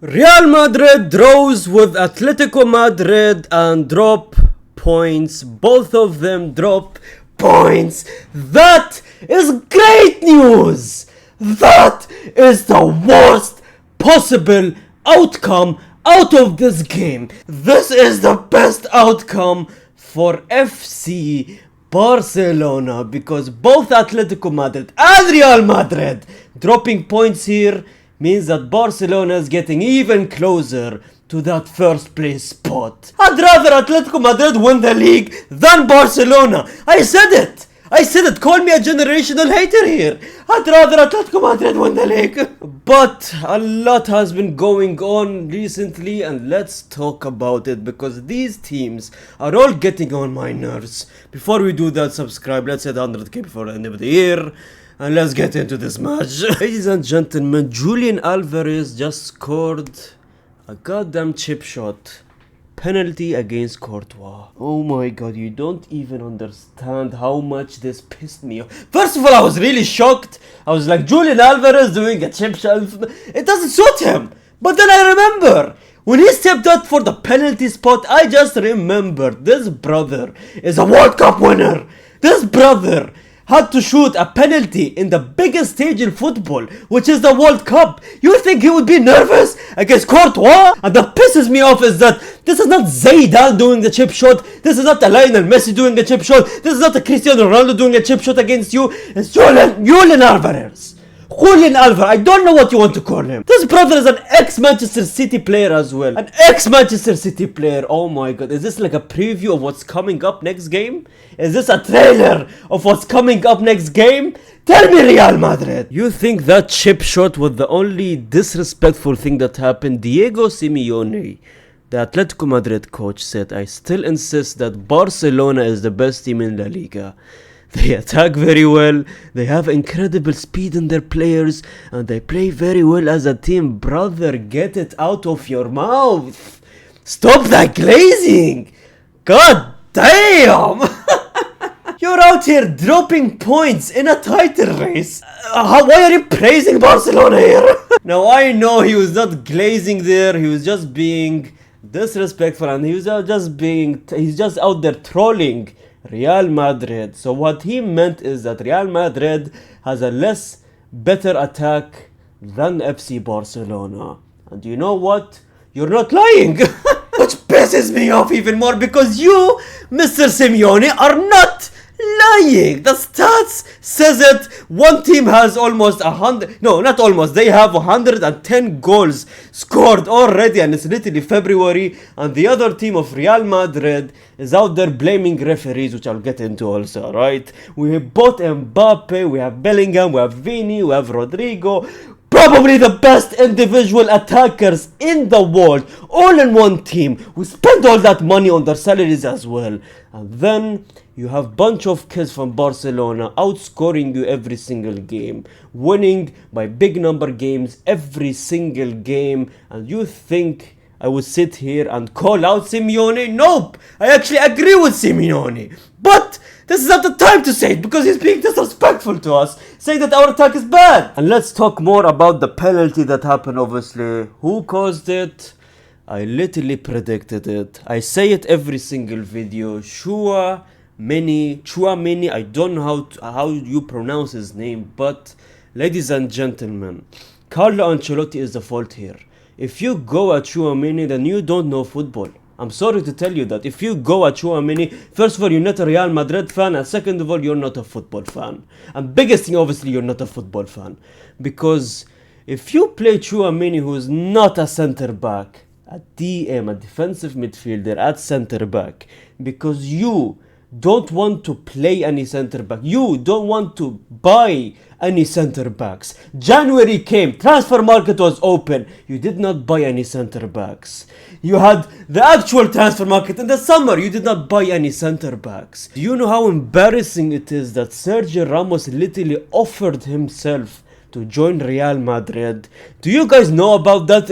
Real Madrid draws with Atletico Madrid and drop points. Both of them drop points. That is great news. That is the worst possible outcome out of this game. This is the best outcome for FC Barcelona because both Atletico Madrid and Real Madrid dropping points here means that Barcelona is getting even closer to that first place spot. I'd rather Atletico Madrid win the league than Barcelona. I said it. Call me a generational hater here. I'd rather Atletico Madrid win the league. But a lot has been going on recently and let's talk about it because these teams are all getting on my nerves. Before we do that, subscribe. Let's hit 100k before the end of the year. And let's get into this match. Ladies and gentlemen, Julian Alvarez just scored a goddamn chip shot. Penalty against Courtois. Oh my god, you don't even understand how much this pissed me off. First of all, I was really shocked. I was like, Julian Alvarez doing a chip shot. It doesn't suit him. But then I remember, when he stepped out for the penalty spot, I just remembered this brother is a World Cup winner. This brother had to shoot a penalty in the biggest stage in football, which is the World Cup. You think he would be nervous against Courtois? And that pisses me off is that this is not Zidane doing the chip shot. This is not a Lionel Messi doing a chip shot. This is not a Cristiano Ronaldo doing a chip shot against you. It's Julian Alvarez. Julian Alvarez, I don't know what you want to call him. This brother is an ex-Manchester City player as well. An ex-Manchester City player. Oh my god. Is this like a preview of what's coming up next game? Is this a trailer of what's coming up next game? Tell me, Real Madrid. You think that chip shot was the only disrespectful thing that happened? Diego Simeone, the Atletico Madrid coach, said, I still insist that Barcelona is the best team in La Liga. They attack very well, they have incredible speed in their players, and they play very well as a team. Brother, get it out of your mouth. Stop that glazing. God damn. You're out here dropping points in a title race. Why are you praising Barcelona here? Now I know he was not glazing there, he was just being disrespectful and he's just out there trolling Real Madrid. So what he meant is that Real Madrid has a better attack than FC Barcelona. And you know what? You're not lying. Which pisses me off even more because you, Mr. Simeone, are not lying. The stats says it. One team has almost 100, no, not almost, they have 110 goals scored already and it's literally February, and the other team of Real Madrid is out there blaming referees, which I'll get into also, right? We have both Mbappe, we have Bellingham, we have Vini, we have Rodrigo, probably the best individual attackers in the world, all in one team. We spend all that money on their salaries as well. And then you have bunch of kids from Barcelona outscoring you every single game, winning by big number games every single game. And you think I would sit here and call out Simeone? Nope! I actually agree with Simeone. But this is not the time to say it because he's being disrespectful to us, saying that our attack is bad. And let's talk more about the penalty that happened, obviously. Who caused it? I literally predicted it. I say it every single video. Chouameni, I don't know how you pronounce his name, but ladies and gentlemen, Carlo Ancelotti is the fault here. If you go at Chouameni, then you don't know football. I'm sorry to tell you that. If you go at Chouameni, first of all, you're not a Real Madrid fan, and second of all, you're not a football fan. And biggest thing, obviously, you're not a football fan. Because if you play Chouameni, who's not a centre-back, a DM, a defensive midfielder at centre-back, because you don't want to play any centre-back, you don't want to buy any centre-backs. January came, transfer market was open, you did not buy any centre-backs. You had the actual transfer market in the summer, you did not buy any centre-backs. Do you know how embarrassing it is that Sergio Ramos literally offered himself to join Real Madrid? Do you guys know about that?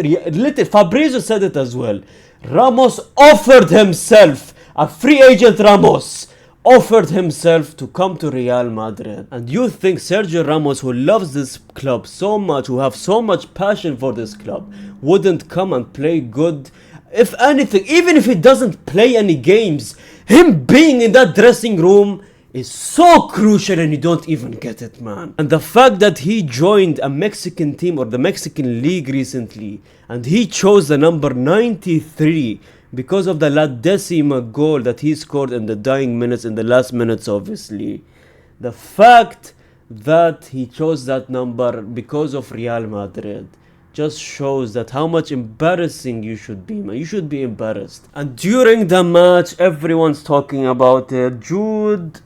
Fabrizio said it as well. Ramos offered himself, a free agent Ramos offered himself to come to Real Madrid. And you think Sergio Ramos, who loves this club so much, who have so much passion for this club, wouldn't come and play good? If anything, even if he doesn't play any games, him being in that dressing room is so crucial, and you don't even get it, man. And the fact that he joined a Mexican team or the Mexican league recently, and he chose the number 93 because of the La Decima goal that he scored in the dying minutes, in the last minutes obviously. The fact that he chose that number because of Real Madrid just shows that how much embarrassing you should be, man. You should be embarrassed. And during the match, everyone's talking about it. Jude.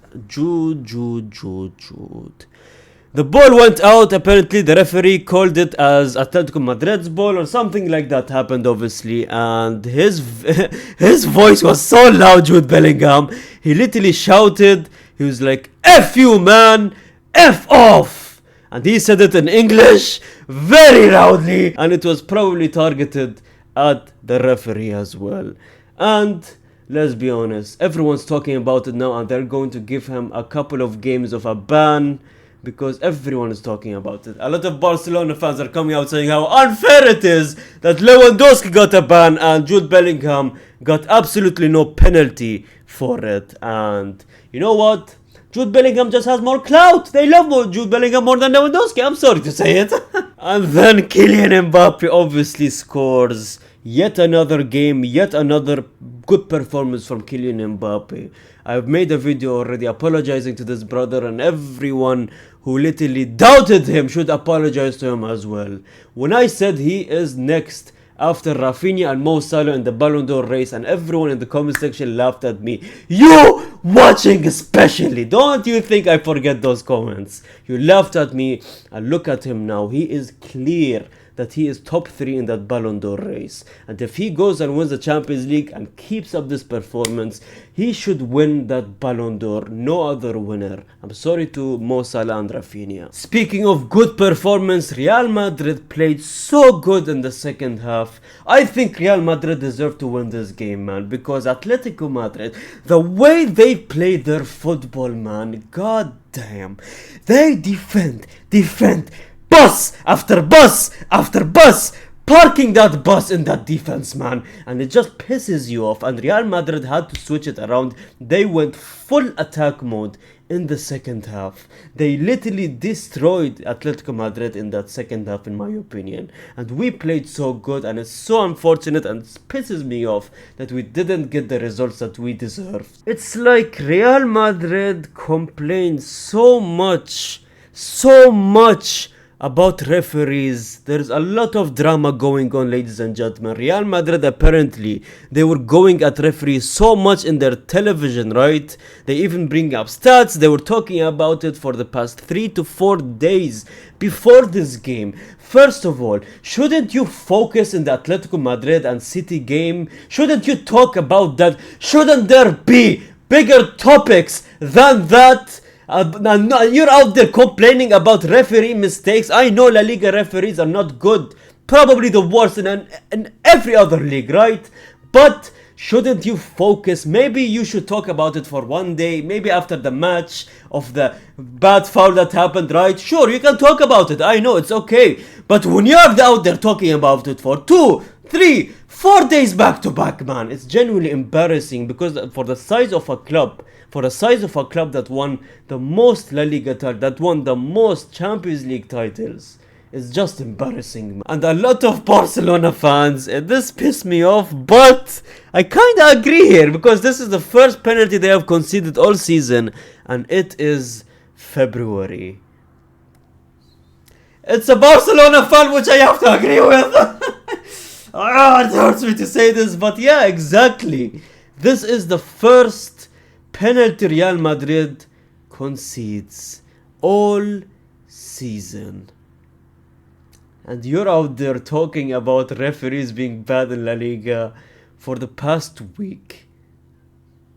The ball went out. Apparently the referee called it as Atletico Madrid's ball or something like that happened obviously, and his voice was so loud, Jude Bellingham. He literally shouted, he was like, F you, man, F off. And he said it in English very loudly, and it was probably targeted at the referee as well. And let's be honest, everyone's talking about it now, and they're going to give him a couple of games of a ban because everyone is talking about it. A lot of Barcelona fans are coming out saying how unfair it is that Lewandowski got a ban and Jude Bellingham got absolutely no penalty for it. And you know what? Jude Bellingham just has more clout. They love Jude Bellingham more than Lewandowski. I'm sorry to say it. And then Kylian Mbappe obviously scores. Yet another game, yet another good performance from Kylian Mbappe. I've made a video already apologizing to this brother, and everyone who literally doubted him should apologize to him as well. When I said he is next after Rafinha and Mo Salah in the Ballon d'Or race, and everyone in the comment section laughed at me. You watching especially, don't you think I forget those comments? You laughed at me, and look at him now. He is clear that he is top 3 in that Ballon d'Or race, and if he goes and wins the Champions League and keeps up this performance, he should win that Ballon d'Or. No other winner. I'm sorry to Mo Salah and Rafinha. Speaking of good performance, Real Madrid played so good in the second half. I think Real Madrid deserved to win this game, man, because Atletico Madrid, the way they play their football, man, god damn, they defend, bus after bus after bus, parking that bus in that defense, man, and it just pisses you off. And Real Madrid had to switch it around. They went full attack mode in the second half. They literally destroyed Atletico Madrid in that second half, in my opinion, and we played so good, and it's so unfortunate and it pisses me off that we didn't get the results that we deserved. It's like Real Madrid complains so much about referees. There's a lot of drama going on, ladies and gentlemen. Real Madrid, apparently they were going at referees so much in their television, right? They even bring up stats. They were talking about it for the past 3 to 4 days before this game. First of all, shouldn't you focus in the Atletico Madrid and City game? Shouldn't you talk about that? Shouldn't there be bigger topics than that? You're out there complaining about referee mistakes. I know La Liga referees are not good, probably the worst in every other league, right? But shouldn't you focus? Maybe you should talk about it for one day, maybe after the match of the bad foul that happened, right? Sure, you can talk about it, I know, it's okay. But when you're out there talking about it for 2, 3, 4 days back to back, man, it's genuinely embarrassing. Because for the size of a club, that won the most La Liga titles, that won the most Champions League titles, it's just embarrassing, man. And a lot of Barcelona fans, this pissed me off, but I kinda agree here, because this is the first penalty they have conceded all season, and it is February. It's a Barcelona fan, which I have to agree with. It hurts me to say this, but yeah, exactly. This is the first penalty Real Madrid concedes all season. And you're out there talking about referees being bad in La Liga for the past week.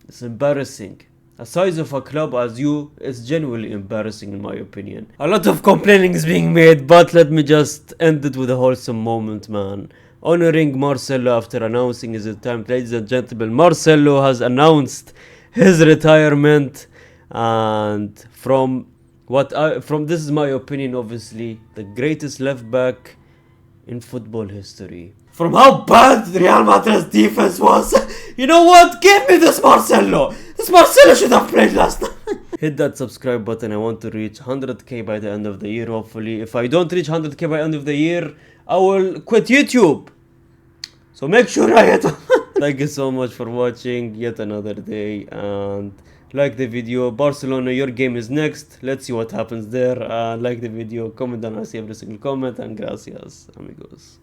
It's embarrassing. A size of a club as you is genuinely embarrassing, in my opinion. A lot of complaining is being made, but let me just end it with a wholesome moment, man. Honoring Marcelo after announcing his retirement. Ladies and gentlemen, Marcelo has announced his retirement, and from this is my opinion, obviously the greatest left back in football history. From how bad Real Madrid's defense was, you know what? Give me this Marcelo. This Marcelo should have played last night. Hit that subscribe button. I want to reach 100k by the end of the year, hopefully. If I don't reach 100k by the end of the year, I will quit YouTube. So make sure I hit. Thank you so much for watching yet another day, and like the video. Barcelona, your game is next. Let's see what happens there. Like the video, comment down. I see every single comment, and gracias, amigos.